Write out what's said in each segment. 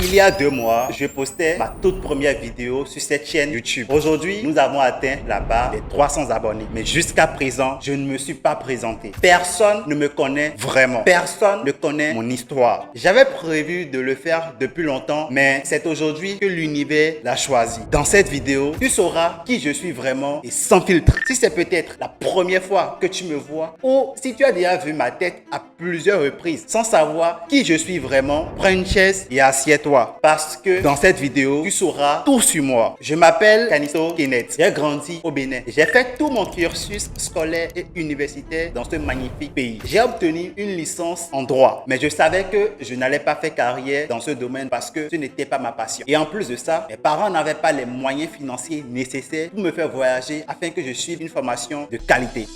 Il y a 2 mois, je postais ma toute première vidéo sur cette chaîne YouTube. Aujourd'hui, nous avons atteint la barre des 300 abonnés. Mais jusqu'à présent, je ne me suis pas présenté. Personne ne me connaît vraiment. Personne ne connaît mon histoire. J'avais prévu de le faire depuis longtemps, mais c'est aujourd'hui que l'univers l'a choisi. Dans cette vidéo, tu sauras qui je suis vraiment et sans filtre. Si c'est peut-être la première fois que tu me vois ou si tu as déjà vu ma tête à plusieurs reprises sans savoir qui je suis vraiment, prends une chaise et assieds-toi. Parce que dans cette vidéo, tu sauras tout sur moi. Je m'appelle Kaniso Kenneth. J'ai grandi au Bénin. J'ai fait tout mon cursus scolaire et universitaire dans ce magnifique pays. J'ai obtenu une licence en droit. Mais je savais que je n'allais pas faire carrière dans ce domaine parce que ce n'était pas ma passion. Et en plus de ça, mes parents n'avaient pas les moyens financiers nécessaires pour me faire voyager afin que je suive une formation de qualité.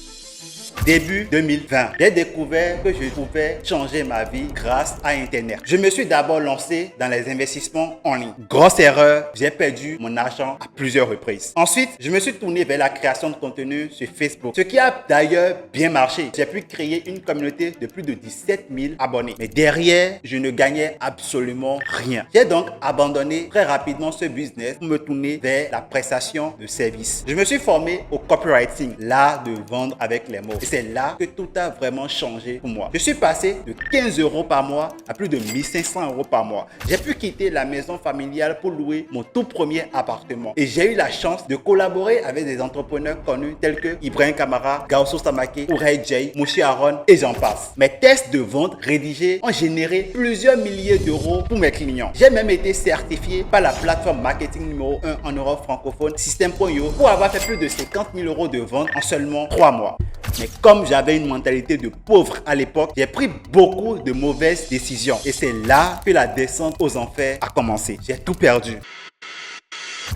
Début 2020, j'ai découvert que je pouvais changer ma vie grâce à Internet. Je me suis d'abord lancé dans les investissements en ligne. Grosse erreur, j'ai perdu mon argent à plusieurs reprises. Ensuite, je me suis tourné vers la création de contenu sur Facebook, ce qui a d'ailleurs bien marché. J'ai pu créer une communauté de plus de 17 000 abonnés. Mais derrière, je ne gagnais absolument rien. J'ai donc abandonné très rapidement ce business pour me tourner vers la prestation de services. Je me suis formé au copywriting, l'art de vendre avec les mots. Et c'est là que tout a vraiment changé pour moi. Je suis passé de 15 € par mois à plus de 1500 € par mois. J'ai pu quitter la maison familiale pour louer mon tout premier appartement. Et j'ai eu la chance de collaborer avec des entrepreneurs connus tels que Ibrahim Kamara, Gausso Samake, Ourey Jay, Mouchi Aaron et j'en passe. Mes tests de vente rédigés ont généré plusieurs milliers d'euros pour mes clients. J'ai même été certifié par la plateforme marketing numéro 1 en Europe francophone, System.io, pour avoir fait plus de 50 000 € de vente en seulement 3 mois. Mais comme j'avais une mentalité de pauvre à l'époque, j'ai pris beaucoup de mauvaises décisions. Et c'est là que la descente aux enfers a commencé. J'ai tout perdu.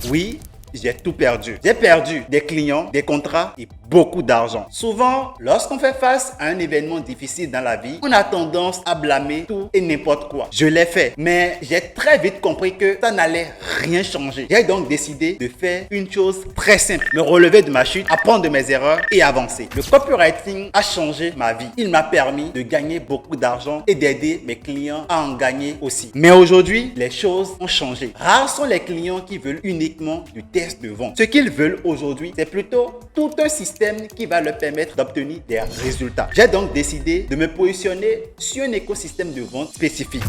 Oui, j'ai tout perdu. J'ai perdu des clients, des contrats et beaucoup d'argent. Souvent, lorsqu'on fait face à un événement difficile dans la vie, on a tendance à blâmer tout et n'importe quoi. Je l'ai fait, mais j'ai très vite compris que ça n'allait rien changer. J'ai donc décidé de faire une chose très simple, me relever de ma chute, apprendre de mes erreurs et avancer. Le copywriting a changé ma vie. Il m'a permis de gagner beaucoup d'argent et d'aider mes clients à en gagner aussi. Mais aujourd'hui, les choses ont changé. Rares sont les clients qui veulent uniquement du test de vente. Ce qu'ils veulent aujourd'hui, c'est plutôt tout un système qui va leur permettre d'obtenir des résultats. J'ai donc décidé de me positionner sur un écosystème de vente spécifique.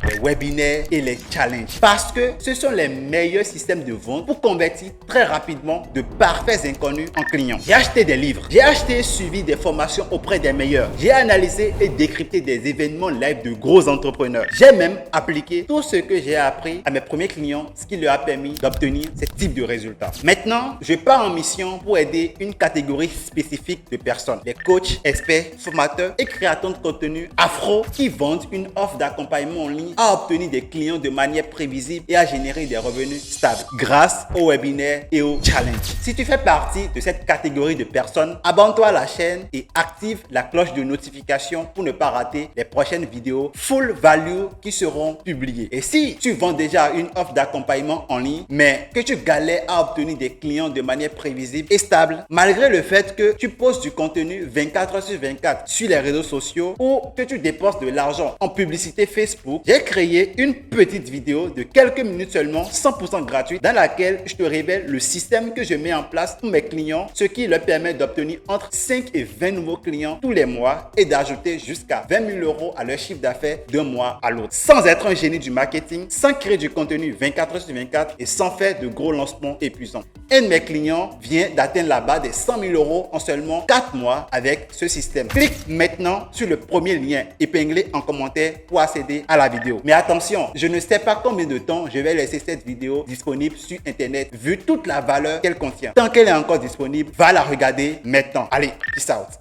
Les webinaires et les challenges. Parce que ce sont les meilleurs systèmes de vente pour convertir très rapidement de parfaits inconnus en clients. J'ai acheté des livres. J'ai acheté et suivi des formations auprès des meilleurs. J'ai analysé et décrypté des événements live de gros entrepreneurs. J'ai même appliqué tout ce que j'ai appris à mes premiers clients, ce qui leur a permis d'obtenir ce type de résultats. Maintenant, je pars en mission pour aider une catégorie spécifique de personnes. Les coachs, experts, formateurs et créateurs de contenu afro qui vendent une offre d'accompagnement en ligne à obtenir des clients de manière prévisible et à générer des revenus stables grâce aux webinaires et aux challenges. Si tu fais partie de cette catégorie de personnes, abonne-toi à la chaîne et active la cloche de notification pour ne pas rater les prochaines vidéos full value qui seront publiées. Et si tu vends déjà une offre d'accompagnement en ligne, mais que tu galères à obtenir des clients de manière prévisible et stable, malgré le fait que tu postes du contenu 24 h sur 24 sur les réseaux sociaux ou que tu dépenses de l'argent en publicité Facebook, j'ai créé une petite vidéo de quelques minutes seulement, 100% gratuite, dans laquelle je te révèle le système que je mets en place pour mes clients, ce qui leur permet d'obtenir entre 5 et 20 nouveaux clients tous les mois et d'ajouter jusqu'à 20 000 € à leur chiffre d'affaires d'un mois à l'autre. Sans être un génie du marketing, sans créer du contenu 24 h sur 24 et sans faire de gros lancements épuisants. Un de mes clients vient d'atteindre la barre des 100 000 € en seulement 4 mois avec ce système. Clique maintenant sur le premier lien épinglé en commentaire pour accéder à la vidéo. Mais attention, je ne sais pas combien de temps je vais laisser cette vidéo disponible sur internet vu toute la valeur qu'elle contient. Tant qu'elle est encore disponible, va la regarder maintenant. Allez, peace out.